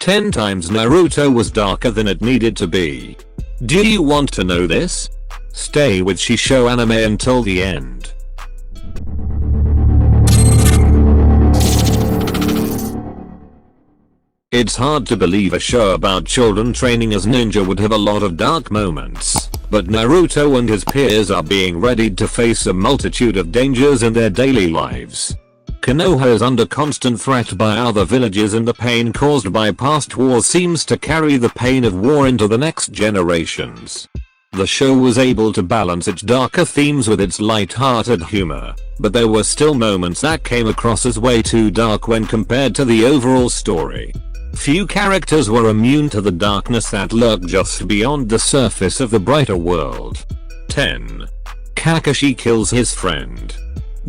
10 times Naruto was darker than it needed to be. Do you want to know this? Stay with ShiSho anime until the end. It's hard to believe a show about children training as ninja would have a lot of dark moments, but Naruto and his peers are being readied to face a multitude of dangers in their daily lives. Konoha is under constant threat by other villages, and the pain caused by past wars seems to carry the pain of war into the next generations. The show was able to balance its darker themes with its light-hearted humor, but there were still moments that came across as way too dark when compared to the overall story. Few characters were immune to the darkness that lurked just beyond the surface of the brighter world. 10. Kakashi kills his friend.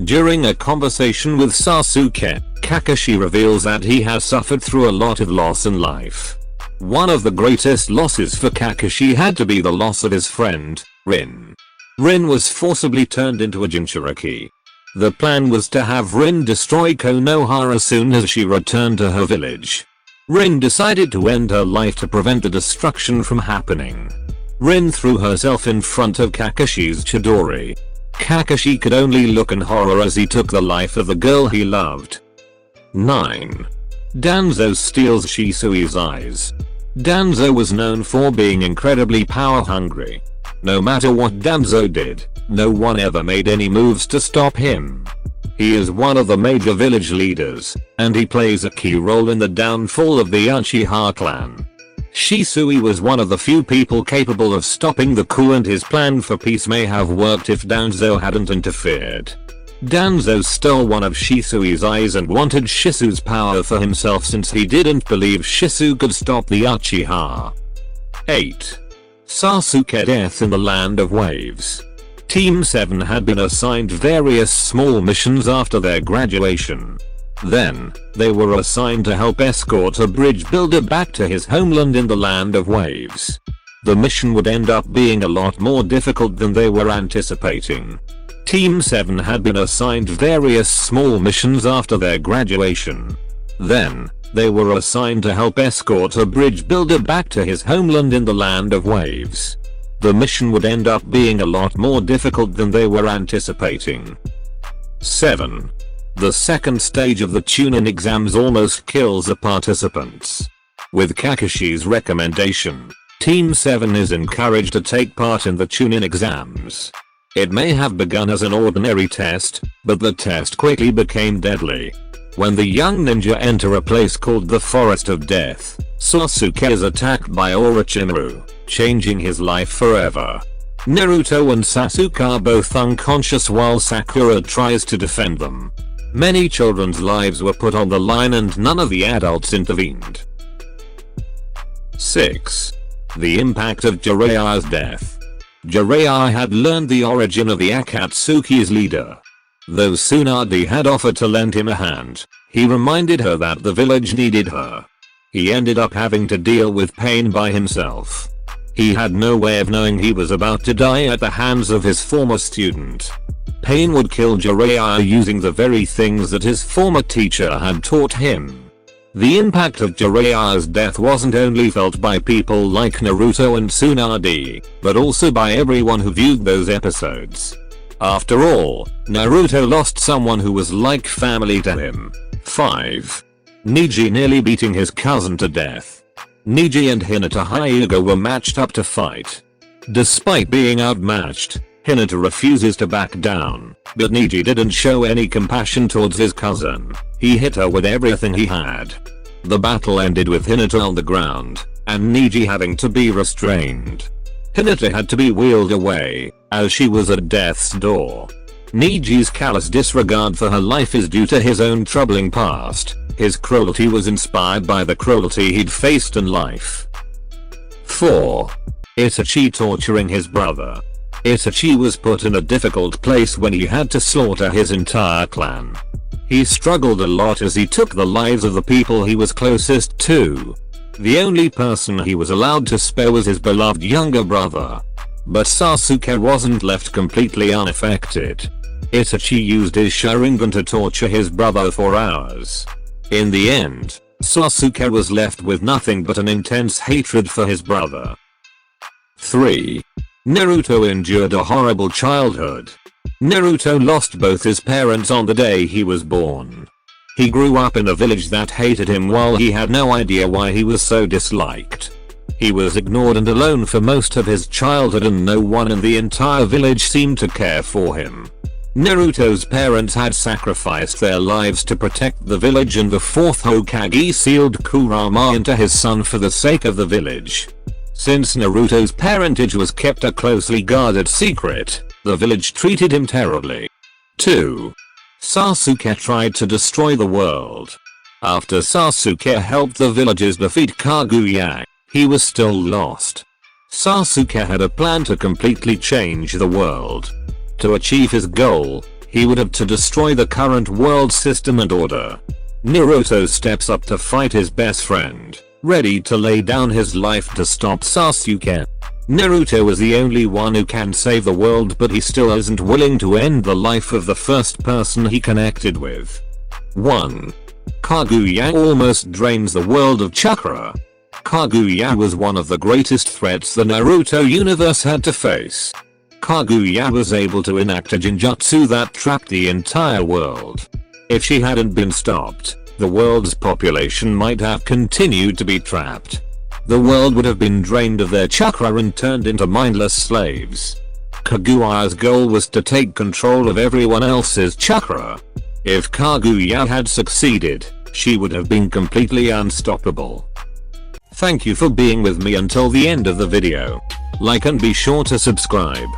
During a conversation with Sasuke, Kakashi reveals that he has suffered through a lot of loss in life. One of the greatest losses for Kakashi had to be the loss of his friend, Rin. Rin was forcibly turned into a jinchuriki. The plan was to have Rin destroy Konoha as soon as she returned to her village. Rin decided to end her life to prevent the destruction from happening. Rin threw herself in front of Kakashi's Chidori. Kakashi could only look in horror as he took the life of the girl he loved. 9. Danzo steals Shisui's eyes. Danzo was known for being incredibly power hungry. No matter what Danzo did, no one ever made any moves to stop him. He is one of the major village leaders, and he plays a key role in the downfall of the Uchiha Clan. Shisui was one of the few people capable of stopping the coup, and his plan for peace may have worked if Danzo hadn't interfered. Danzo stole one of Shisui's eyes and wanted Shisui's power for himself since he didn't believe Shisui could stop the Uchiha. 8. Sasuke death in the land of waves. Team 7 had been assigned various small missions after their graduation. Then, they were assigned to help escort a bridge builder back to his homeland in the land of waves. The mission would end up being a lot more difficult than they were anticipating. Team 7 had been assigned various small missions after their graduation. Then, they were assigned to help escort a bridge builder back to his homeland in the land of waves. The mission would end up being a lot more difficult than they were anticipating. 7. The second stage of the Chunin exams almost kills the participants. With Kakashi's recommendation, Team 7 is encouraged to take part in the Chunin exams. It may have begun as an ordinary test, but the test quickly became deadly. When the young ninja enter a place called the Forest of Death, Sasuke is attacked by Orochimaru, changing his life forever. Naruto and Sasuke are both unconscious while Sakura tries to defend them. Many children's lives were put on the line and none of the adults intervened. 6. The impact of Jiraiya's death. Jiraiya had learned the origin of the Akatsuki's leader. Though Tsunade had offered to lend him a hand, he reminded her that the village needed her. He ended up having to deal with pain by himself. He had no way of knowing he was about to die at the hands of his former student. Pain would kill Jiraiya using the very things that his former teacher had taught him. The impact of Jiraiya's death wasn't only felt by people like Naruto and Tsunade, but also by everyone who viewed those episodes. After all, Naruto lost someone who was like family to him. 5. Niji nearly beating his cousin to death. Niji and Hinata Hyuga were matched up to fight. Despite being outmatched, Hinata refuses to back down, but Niji didn't show any compassion towards his cousin. He hit her with everything he had. The battle ended with Hinata on the ground, and Niji having to be restrained. Hinata had to be wheeled away, as she was at death's door. Niji's callous disregard for her life is due to his own troubling past. His cruelty was inspired by the cruelty he'd faced in life. 4. Itachi torturing his brother. Itachi was put in a difficult place when he had to slaughter his entire clan. He struggled a lot as he took the lives of the people he was closest to. The only person he was allowed to spare was his beloved younger brother. But Sasuke wasn't left completely unaffected. Itachi used his Sharingan to torture his brother for hours. In the end, Sasuke was left with nothing but an intense hatred for his brother. 3. Naruto endured a horrible childhood. Naruto lost both his parents on the day he was born. He grew up in a village that hated him while he had no idea why he was so disliked. He was ignored and alone for most of his childhood, and no one in the entire village seemed to care for him. Naruto's parents had sacrificed their lives to protect the village, and the 4th Hokage sealed Kurama into his son for the sake of the village. Since Naruto's parentage was kept a closely guarded secret, the village treated him terribly. 2. Sasuke tried to destroy the world. After Sasuke helped the villagers defeat Kaguya, he was still lost. Sasuke had a plan to completely change the world. To achieve his goal, he would have to destroy the current world system and order. Naruto steps up to fight his best friend, ready to lay down his life to stop Sasuke. Naruto is the only one who can save the world, but he still isn't willing to end the life of the first person he connected with. 1. Kaguya almost drains the world of chakra. Kaguya was one of the greatest threats the Naruto universe had to face. Kaguya was able to enact a jinjutsu that trapped the entire world. If she hadn't been stopped, the world's population might have continued to be trapped. The world would have been drained of their chakra and turned into mindless slaves. Kaguya's goal was to take control of everyone else's chakra. If Kaguya had succeeded, she would have been completely unstoppable. Thank you for being with me until the end of the video. Like and be sure to subscribe.